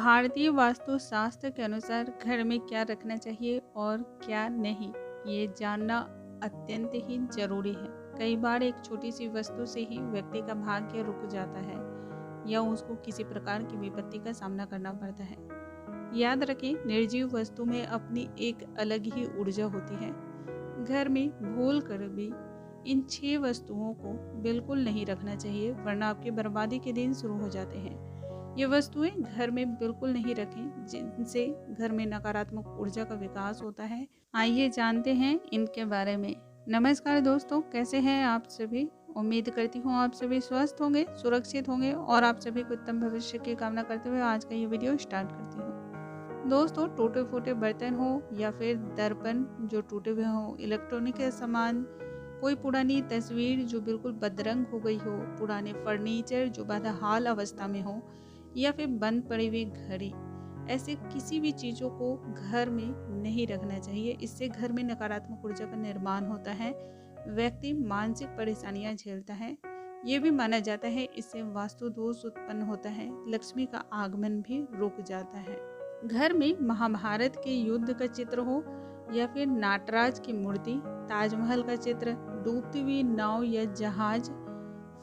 भारतीय वास्तुशास्त्र के अनुसार घर में क्या रखना चाहिए और क्या नहीं, ये जानना अत्यंत ही जरूरी है। कई बार एक छोटी सी वस्तु से ही व्यक्ति का भाग्य रुक जाता है या उसको किसी प्रकार की विपत्ति का सामना करना पड़ता है। याद रखें, निर्जीव वस्तु में अपनी एक अलग ही ऊर्जा होती है। घर में भूल कर भी इन 6 वस्तुओं को बिल्कुल नहीं रखना चाहिए, वरना आपकी बर्बादी के दिन शुरू हो जाते हैं। ये वस्तुएं घर में बिल्कुल नहीं रखें जिनसे घर में नकारात्मक ऊर्जा का विकास होता है। आइए जानते हैं इनके बारे में। नमस्कार दोस्तों, कैसे हैं आप सभी। उम्मीद करती हूँ आप सभी स्वस्थ होंगे, सुरक्षित होंगे और आप सभी को उत्तम भविष्य की कामना करते हुए आज का ये वीडियो स्टार्ट करती हूँ। दोस्तों, टूटे फूटे बर्तन हो या फिर दर्पण जो टूटे हुए हो, इलेक्ट्रॉनिक के सामान, कोई पुरानी तस्वीर जो बिल्कुल बदरंग हो गई हो, पुराने फर्नीचर जो बदहाल अवस्था में हो, या फिर बंद पड़ी हुई घड़ी, ऐसे किसी भी चीज़ों को घर में नहीं रखना चाहिए। इससे घर में नकारात्मक ऊर्जा का निर्माण होता है, व्यक्ति मानसिक परेशानियां झेलता है। ये भी माना जाता है इससे वास्तु दोष उत्पन्न होता है, लक्ष्मी का आगमन भी रुक जाता है। घर में महाभारत के युद्ध का चित्र हो या फिर नटराज की मूर्ति, ताजमहल का चित्र, डूबती हुई नाव या जहाज,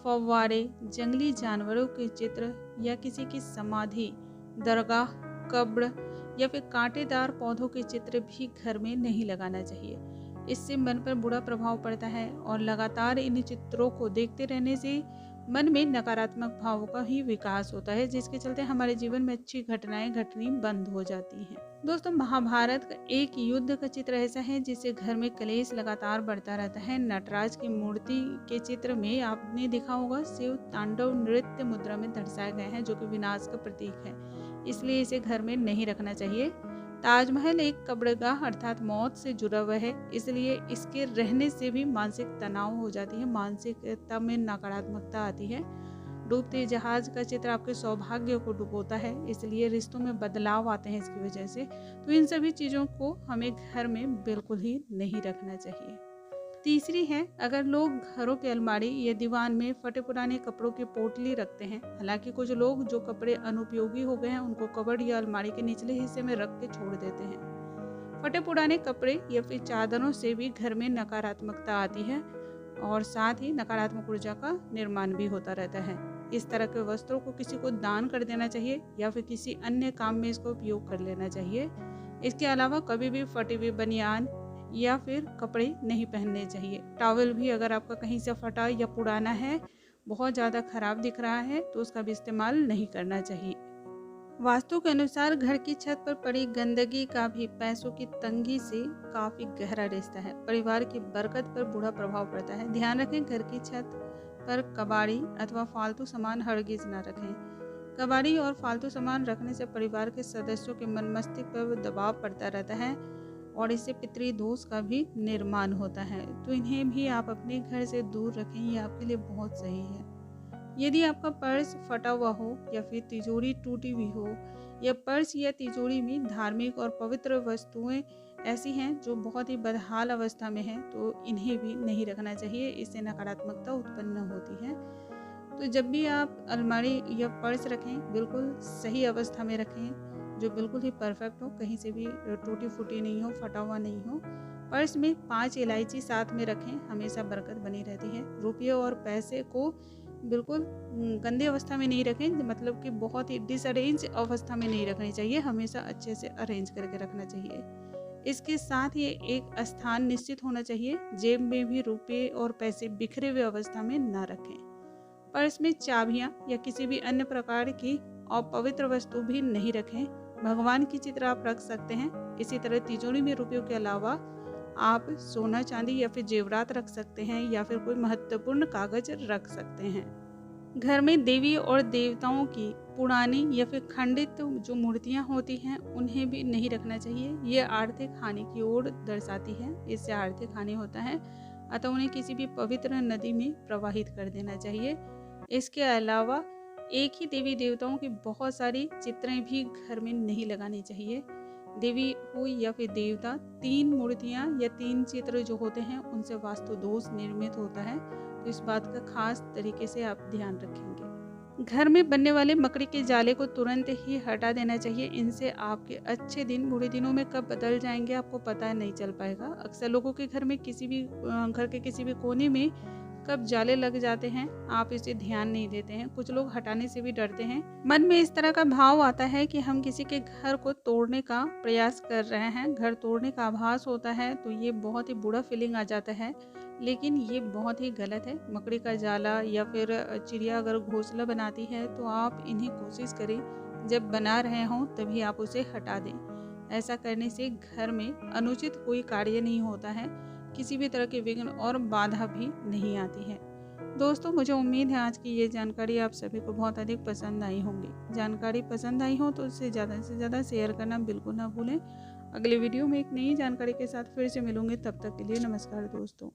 फव्वारे, जंगली जानवरों के चित्र या किसी की समाधि, दरगाह, कब्र या फिर कांटेदार पौधों के चित्र भी घर में नहीं लगाना चाहिए। इससे मन पर बुरा प्रभाव पड़ता है और लगातार इन चित्रों को देखते रहने से मन में नकारात्मक भावों का ही विकास होता है, जिसके चलते हमारे जीवन में अच्छी घटनाएं घटनी बंद हो जाती हैं। दोस्तों, महाभारत का एक युद्ध का चित्र ऐसा है जिससे घर में कलेश लगातार बढ़ता रहता है। नटराज की मूर्ति के चित्र में आपने देखा होगा, शिव तांडव नृत्य मुद्रा में दर्शाए गए हैं, जो कि विनाश का प्रतीक है, इसलिए इसे घर में नहीं रखना चाहिए। ताजमहल एक कब्रगाह अर्थात मौत से जुड़ा हुआ है, इसलिए इसके रहने से भी मानसिक तनाव हो जाती है, मानसिकता में नकारात्मकता आती है। डूबते जहाज का चित्र आपके सौभाग्य को डुबोता है, इसलिए रिश्तों में बदलाव आते हैं इसकी वजह से। तो इन सभी चीज़ों को हमें घर में बिल्कुल ही नहीं रखना चाहिए। तीसरी है, अगर लोग घरों की अलमारी या दीवान में फटे पुराने कपड़ों की पोटली रखते हैं। हालांकि कुछ लोग जो कपड़े अनुपयोगी हो गए हैं उनको कबर्ड या अलमारी के निचले हिस्से में रख के छोड़ देते हैं। फटे पुराने कपड़े या फिर चादरों से भी घर में नकारात्मकता आती है और साथ ही नकारात्मक ऊर्जा का निर्माण भी होता रहता है। इस तरह के वस्त्रों को किसी को दान कर देना चाहिए या फिर किसी अन्य काम में इसको उपयोग कर लेना चाहिए। इसके अलावा कभी भी फटी हुई बनियान या फिर कपड़े नहीं पहनने चाहिए। टॉवल भी अगर आपका कहीं से फटा या पुराना है, बहुत ज़्यादा खराब दिख रहा है, तो उसका भी इस्तेमाल नहीं करना चाहिए। वास्तु के अनुसार घर की छत पर पड़ी गंदगी का भी पैसों की तंगी से काफ़ी गहरा रिश्ता है, परिवार की बरकत पर बुरा प्रभाव पड़ता है। ध्यान रखें, घर की छत पर कबाड़ी अथवा फालतू सामान हरगिज ना रखें। कबाड़ी और फालतू सामान रखने से परिवार के सदस्यों के मन मस्तिष्क पर दबाव पड़ता रहता है और इससे पितृ दोष का भी निर्माण होता है, तो इन्हें भी आप अपने घर से दूर रखें, ये आपके लिए बहुत सही है। यदि आपका पर्स फटा हुआ हो या फिर तिजोरी टूटी हुई हो या पर्स या तिजोरी में धार्मिक और पवित्र वस्तुएं ऐसी हैं जो बहुत ही बदहाल अवस्था में हैं, तो इन्हें भी नहीं रखना चाहिए, इससे नकारात्मकता उत्पन्न होती है। तो जब भी आप अलमारी या पर्स रखें, बिल्कुल सही अवस्था में रखें, जो बिल्कुल ही परफेक्ट हो, कहीं से भी टूटी फूटी नहीं हो, फटा हुआ नहीं हो। पर्स में 5 इलायची साथ में रखें, हमेशा बरकत बनी रहती है। रुपये और पैसे को बिल्कुल गंदी अवस्था में नहीं रखें, मतलब कि बहुत ही डिसअरेंज अवस्था में नहीं रखनी चाहिए, हमेशा अच्छे से अरेंज करके रखना चाहिए। इसके साथ ही एक स्थान निश्चित होना चाहिए, जेब में भी रुपये और पैसे बिखरे हुए अवस्था में ना रखें। पर्स में चाबियां या किसी भी अन्य प्रकार की अपवित्र वस्तु भी नहीं रखें। भगवान की चित्र आप रख सकते हैं। इसी तरह तिजोरी में रुपयों के अलावा आप सोना चांदी या फिर जेवरात रख सकते हैं या फिर कोई महत्वपूर्ण कागज रख सकते हैं। घर में देवी और देवताओं की पुरानी या फिर खंडित जो मूर्तियां होती हैं उन्हें भी नहीं रखना चाहिए। ये आर्थिक हानि की ओर दर्शाती है, इससे आर्थिक हानि होता है, अतः उन्हें किसी भी पवित्र नदी में प्रवाहित कर देना चाहिए। इसके अलावा एक ही देवी देवताओं की बहुत सारी चित्रें भी घर में नहीं लगानी चाहिए। देवी हो या फिर देवता, 3 मूर्तियां या 3 चित्र जो होते हैं उनसे वास्तु दोष निर्मित होता है, तो इस बात का खास तरीके से आप ध्यान रखेंगे। घर में बनने वाले मकड़ी के जाले को तुरंत ही हटा देना चाहिए। इनसे आपके अच्छे दिन बुरे दिनों में कब बदल जाएंगे आपको पता नहीं चल पाएगा। अक्सर लोगों के घर में घर के किसी भी कोने में कब जाले लग जाते हैं आप इसे ध्यान नहीं देते हैं। कुछ लोग हटाने से भी डरते हैं। मन में इस तरह का भाव आता है कि हम किसी के घर को तोड़ने का प्रयास कर रहे हैं, घर तोड़ने का आभास होता है तो ये बहुत ही बुरा फीलिंग आ जाता है, लेकिन ये बहुत ही गलत है। मकड़ी का जाला या फिर चिड़िया अगर घोंसला बनाती है तो आप इन्हें कोशिश करें जब बना रहे हों तभी आप उसे हटा दें। ऐसा करने से घर में अनुचित कोई कार्य नहीं होता है, किसी भी तरह के विघ्न और बाधा भी नहीं आती है। दोस्तों, मुझे उम्मीद है आज की ये जानकारी आप सभी को बहुत अधिक पसंद आई होंगी। जानकारी पसंद आई हो तो इसे ज़्यादा से ज़्यादा शेयर करना बिल्कुल ना भूलें। अगले वीडियो में एक नई जानकारी के साथ फिर से मिलूंगी, तब तक के लिए नमस्कार दोस्तों।